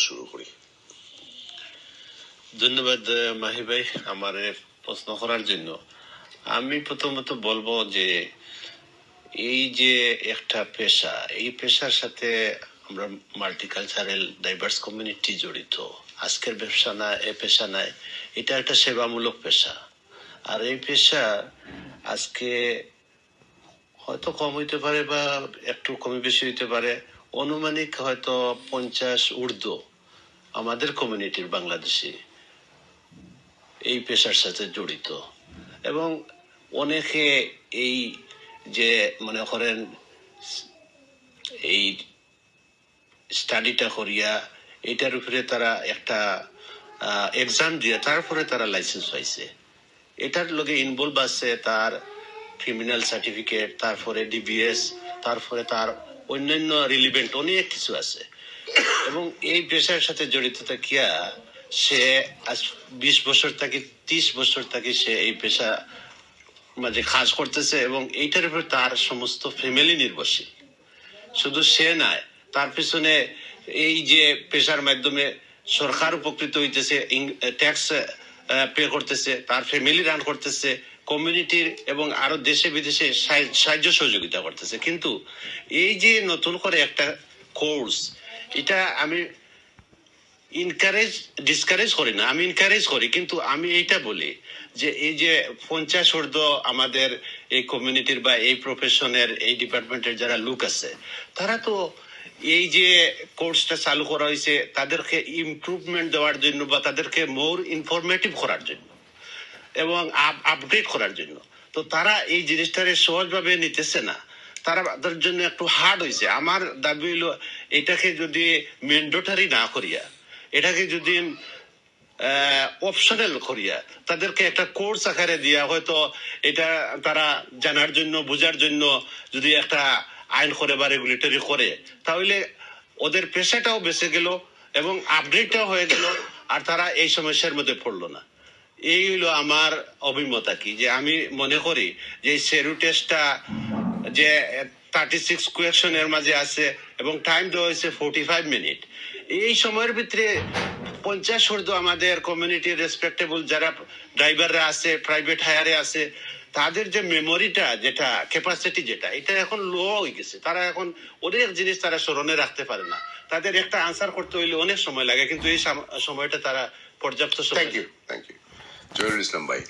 শুরু করি। ধন্যবাদ মাহি ভাই আমার প্রশ্ন করার জন্য। আমি প্রথমত বলবো যে এই যে একটা পেশা, এই পেশার সাথে আমরা মাল্টিকালচারাল ডাইভার্স কমিউনিটি জড়িত। আজকের ব্যবসা না, এ পেশা নাই, এটা একটা সেবামূলক পেশা। আর এই পেশা আজকে হয়তো কম হইতে পারে বা একটু কমে বেশি হইতে পারে, অনুমানিক হয়তো 50 ঊর্ধ্ব আমাদের কমিউনিটির বাংলাদেশি এই পেশার সাথে জড়িত। এবং অনেকে এই যে মনে করেন এই স্টাডিটা করিয়া এটার উপরে তারা একটা এক্সাম দিয়ে তারপরে তারা লাইসেন্স পাইছে। এটার লগে ইনভলভ আছে তার ক্রিমিনাল সার্টিফিকেট, তারপরে ডিবিএস, তারপরে তার অন্যান্য রিলিভেন্ট অনেক কিছু আছে। এবং এই পেশার সাথে জড়িত থাকিয়া সে আজ 20 বছর থেকে 30 বছর থেকে সে এই পেশা মাঝে কাজ করতেছে এবং এইটার উপর তার সমস্ত ফ্যামিলি নির্ভরশীল। শুধু সে নয়, তার পিছনে এই যে পেশার মাধ্যমে সরকার উপকৃত হইতেছে, ট্যাক্স পে করতেছে, তার ফ্যামিলি রান করতেছে, কমিউনিটির এবং আরো দেশে বিদেশে সাহায্য সহযোগিতা করতেছে। কিন্তু এই যে নতুন করে একটা কোর্স, এটা আমি ডিসকারেজ করি না, আমি এনকারেজ করি। কিন্তু আমি এইটা বলি যে এই যে 50 ঊর্ধ্ব আমাদের এই কমিউনিটির বা এই প্রফেশনের এই ডিপার্টমেন্টের যারা লোক আছে, তারা তো এই যে কোর্সটা চালু করা হয়েছে তাদেরকে ইমপ্রুভমেন্ট দেওয়ার জন্য বা তাদেরকে মোর ইনফরমেটিভ করার জন্য এবং আপডেট করার জন্য। তো তারা এই জিনিসটারে সহজভাবে নিতেছে না, তাদের জন্য একটু হার্ড হয়েছে। আমার দাবি হইল এটাকে যদি ম্যান্ডেটরি না করিয়া, এটাকে যদি অপশনাল করিয়া তাদেরকে একটা কোর্স আকারে দিয়া, হয়তো এটা তারা জানার জন্য বোঝার জন্য যদি একটা আইন করে বা রেগুলেটরি করে, তাহলে ওদের পেশাটাও বেঁচে গেল এবং আপডেটটাও হয়ে গেল, আর তারা এই সমস্যার মধ্যে পড়লো না। এই হইলো আমার অভিমত আর কি। যে আমি মনে করি যে সেরু টেস্টটা যে 36 কোয়েশনের মাঝে আছে এবং টাইম দেওয়া হয়েছে 45 মিনিট, এই সময়ের ভিতরে 50 ঊর্ধ্ব আমাদের কমিউনিটির রেসপেক্টেবল যারা ড্রাইভাররা আছে, প্রাইভেট হায়ারে আছে, তাদের যে মেমোরিটা, যেটা ক্যাপাসিটি, যেটা এটা এখন লো হয়ে গেছে। তারা এখন অনেক জিনিস তারা স্মরণে রাখতে পারে না। তাদের একটা আনসার করতে হইলে অনেক সময় লাগে, কিন্তু এই সময়টা তারা পর্যাপ্ত সময়। থ্যাংক ইউ জহিরুল ইসলাম ভাই।